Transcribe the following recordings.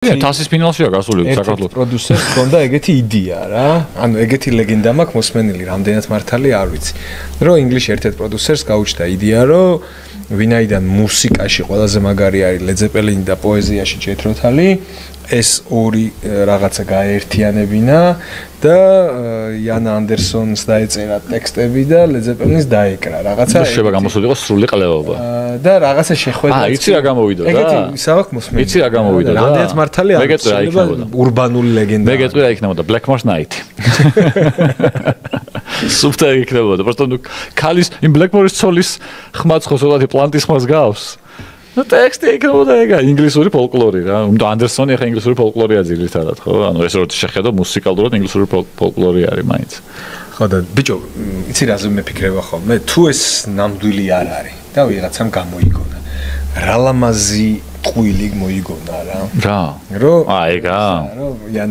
თასის ფინალშია გასული საქართველოს პროდიუსერს ჰქონდა ეგეთი იდეა რა. ანუ ეგეთი ლეგენდა მაქვს მოსმენილი, რამდენად მართალი არ ვიცი. რომ ინგლისში ერთ-ერთ პროდიუსერს გაუჩნდა იდეა, რომ ვინაიდან მუსიკაში ყველაზე მაგარი არის Led Zeppelin და პოეზიაში Jethro Tull, ეს ორი რაღაცა გაერთიანებინა და Ian Anderson-ს დაეწერა ტექსტები და Led Zeppelin-ს დაეკრა. რაღაცა შეიძლება გამოსულიყო სრული ყლევობა. და რაღაცა შეხვედრა. იცი რა გამოვიდა და? ეგეთი ისავაკ მოსმენილი. იცი რა გამოვიდა და? რამდენად მართალი არის? ურბანული ლეგენდა. მე გეტყვი რა იქნებოდა Blackmore's Night. სუფთა იქნებოდა. просто ну ქალის იმ Blackmore-ის ცოლის ხმაც ხო სულათი პლანტის ხმას გავს. ну ტექსტი იქნებოდა ეგა ინგლისური ფოლკლორი რა. ანდერსონი ახლა ინგლისური ფოლკლორია ძირითადად ხო? ანუ ეს როდი შეხედო მუსიკალურად ინგლისური ფოლკლორი არის მაინც. ხო და ბიჭო, იცი რაზე მეფიქრება ხოლმე? თუ ეს ნამდვილი არ არის და ვიღაცამ გამოიგონა. რა ლამაზი ტყუილი მოიგონა რა. რა? რომ ეგა.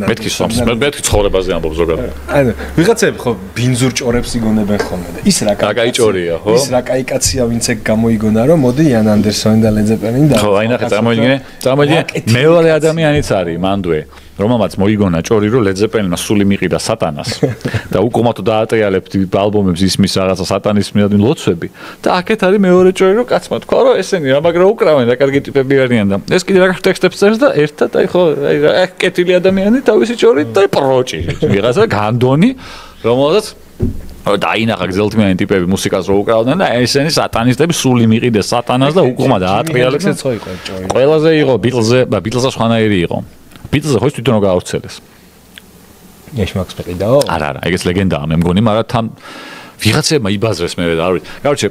მეთქი სომს, მეთქი ცხოვრებაზე ამბობ ზოგადად. ანუ ვიღაცები ხო ბინძურ ჭორებს იგონებენ ხოლმე და ის რა კაი ჭორია, ხო? ის რა კაი კაცია, ვინც ეგ გამოიგონა, რომ მოდი Ian Anderson და Led Zeppelin და ხო, აი ნახე, წარმოიდგინე, მეორე ადამიანიც არის მანდვე. რომელმაც მოიგონა ჭორი რომ Led Zeppelin-მა სული მიყიდა სატანას და უკომათო დაატრიალებთ ალბომებს ისმის რაღაცა სატანისმიანი ლოცვები და აქეთ არის მეორე ჭორი რომ კაცმა თქვა რომ ესენი რა მაგრა უკრავენ და კარგი ტიპები არიან და ეს კიდე რა ტექსტებს წერს და ერთად აი ხო აი კეთილი ადამიანი თავისი ჭორით და პროჭი ვიღაცა განდონი რომელსაც დაინახა გზელთმიანი ტიპები მუსიკას რო უკრავდნენ და ესენი სატანისტები სული მიყიდეს სატანას და უკომა დაატრიალებს ყველაზე იყო ბიტლზე სხვანაირი იყო ბიტლზე ხო ის თვითონ გაავრცელეს. ეს მაქვს მეყიდაო? არა, ეგეც ლეგენდაა, მე მგონი, მაგრამ თან ვიღაცებმა იბაზრეს მე არ ვიცი. Короче,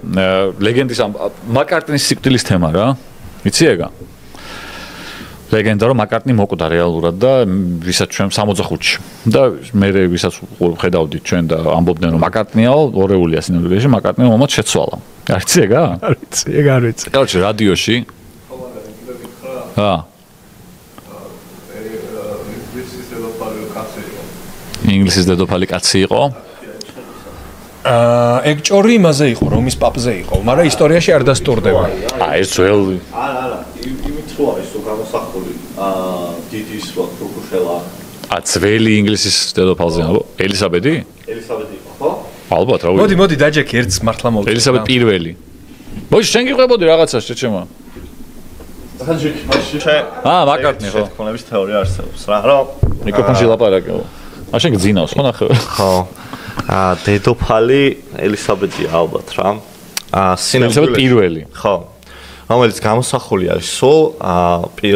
ლეგენდის ამ მაკარტნის სიკვდილის თემა რა. იცი ეგა? ლეგენდა რომ მაკარტნი მოკვდა რეალურად და ვისაც ჩვენ 65-ში. და მე ვისაც ხედავდით ჩვენ და ამბობდნენ რომ მაკარტნიაო ორეულია სინამდვილეში, მაკარტნი მომაც შეცვალა. არ იცი ეგა? არ ვიცი, ეგ არ ვიცი. Короче, რადიოში. ინგლისის დედოფალი კაცი იყო. ეგ ჭორი იმაზე იყო, რომის პაპზე იყო, მაგრამ ისტორიაში არ დასტურდება. ეს ძველი. არა, იმით რო არის თუ გამოსახული, დიდის პროკუშელა. ძველი ინგლისის დედოფალზე, ელისაბედი? ელისაბედი იყო, ხო? ალბათ, რა ვიცი. მოდი დაჯექი ერთს მართლა მოვწე. ელისაბედ პირველი. ბოჭი, შენ გიყვებოდი რაღაცას, შეჩემა. დაჯექი, მაშინ მაკარტნი ხო? თქონების თეორია არსებობს რა, რომ მიკროფონში ლაპარაკო. მაშინ გძინავს ხო ნახე? ხო. დედოფალი ელისაბედია ალბათ რა. ელისაბედ პირველი. ხო. რომელიც გამოსახული არის სულ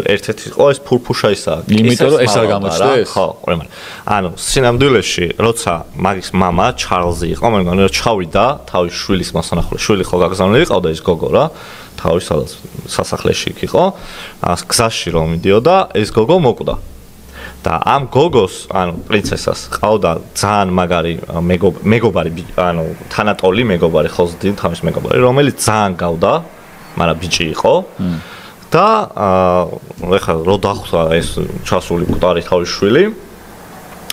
ერთ-ერთი იყო ეს ფურფუშაისა. იმიტომ რომ ეს არ გამოჩნდეს? ხო, ყურემ. ანუ სინამდვილეში, როცა მაგის მამა ჩარლზი იყო, მე მგონი რომ ჩავიდა თავის შვილის მოსანახული. შვილი ხო გაგზავნილი ყავდა ის გოგო რა. თავის სადაც სასახლეში იყო. გზაში რომ მიდიოდა, ეს გოგო მოკვდა. და ამ გოგოს, ანუ პრინცესას, ყავდა ძალიან მაგარი მეგობარი, ანუ თანატოლი მეგობარი, ხოზდინ თავის მეგობარი, რომელიც ძალიან გავდა, მაგრამ ბიჭი იყო. და ეხლა რო დახვდა ეს ჩასული მკვდარი თავის შვილი,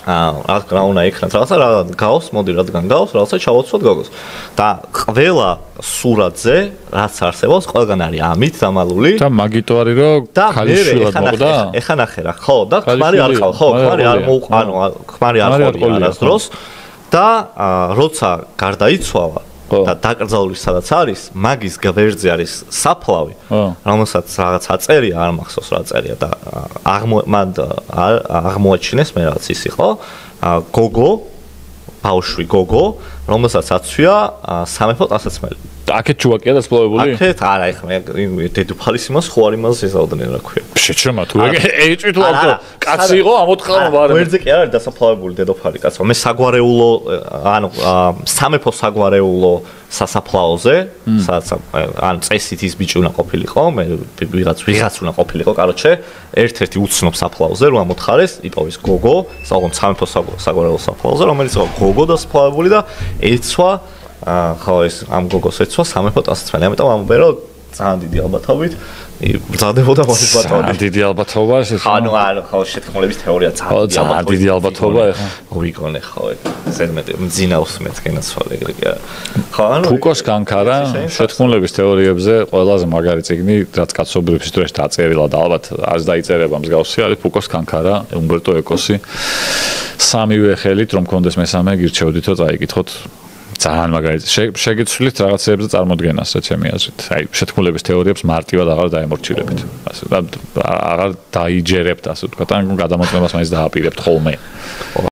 რა უნდა იქნათ რაღაცა რა გავს, მოდი რადგან გავს, რაღაცა ჩავოცვათ გოგოს. და ყველა სურათზე, რაც არსებობს, ყველგან არის ამით დამალული. და მაგიტო არის რომ ქალიშვილად მოკვდა? ეხა ნახე რა, ხო, და ქმარი არ ყავს, ხო, ქმარი არ მოუყანო, ქმარი არ ყოლია არასდროს. და როცა გარდაიცვალა და დაკრძალული სადაც არის, მაგის გვერდზე არის საფლავი, რომელსაც რაღაც აწერია, არ მახსოვს რა აწერია და მან აღმოაჩინეს მე რაღაც ის იყო, გოგო, ბავშვი გოგო, რომელსაც აცვია სამეფო ტანსაცმელი. აქეთ ჩუვაკია დასფლავებული? აქეთ არა, ეხლა დედოფალის იმას ხო არ იმას ეზავდნენ რა ქვია. შეჩემა თუ ეჭვით ვარდო, კაცი იყო ამოთხარა ბარე. გვერდზე კი არ არის დასაფლავებული დედოფალი კაცო. მე საგვარეულო, ანუ სამეფო საგვარეულო სასაფლაოზე, სადაც ანუ წესით ის ბიჭი უნდა ყოფილიყო, მე ვიღაც უნდა ყოფილიყო, კაროჩე, ერთ-ერთი უცნობ საფლაოზე რომ ამოთხარეს, იპოვის გოგო, სწავლობ სამეფო საგვარეულო საფლაოზე, რომელიც იყო გოგო დასაფლავებული და ეცვა ხო ეს ამ გოგოს ეცვა სამეფო ტანსაცმელი. ამიტომ ამბობენ რომ ძალიან დიდი ალბათობით ბრძანდებოდა მათის ბატონი. დიდი ალბათობა ეს. ანუ ხო შეთქმულების თეორია ძალიან დიდი ალბათობა ეხა. ვიგონე ხო ზედმეტი მძინავს მეცკენაცვალე ეგრე კი არა. ხო ანუ ფუკოს კანკარა შეთქმულების თეორიებზე ყველაზე მაგარი წიგნი რაც კაცობრიობის ისტორიაში დაწერილა და ალბათ არც დაიწერება მსგავსი არის ფუკოს კანკარა უმბერტო ეკოსი. სამივე ხელით რომ კონდეს მესამე გირჩევდითო წაიკითხოთ ძალიან მაგარი შეგიცვლით რაღაცეებზე წარმოდგენას რა ჩემი აზრით. აი შეთქმულების თეორიებს მარტივად აღარ დაემორჩილებით. ასე აღარ დაიჯერებთ ასე ვთქვათ, ან გადამოწმებას მაინც დააპირებთ ხოლმე.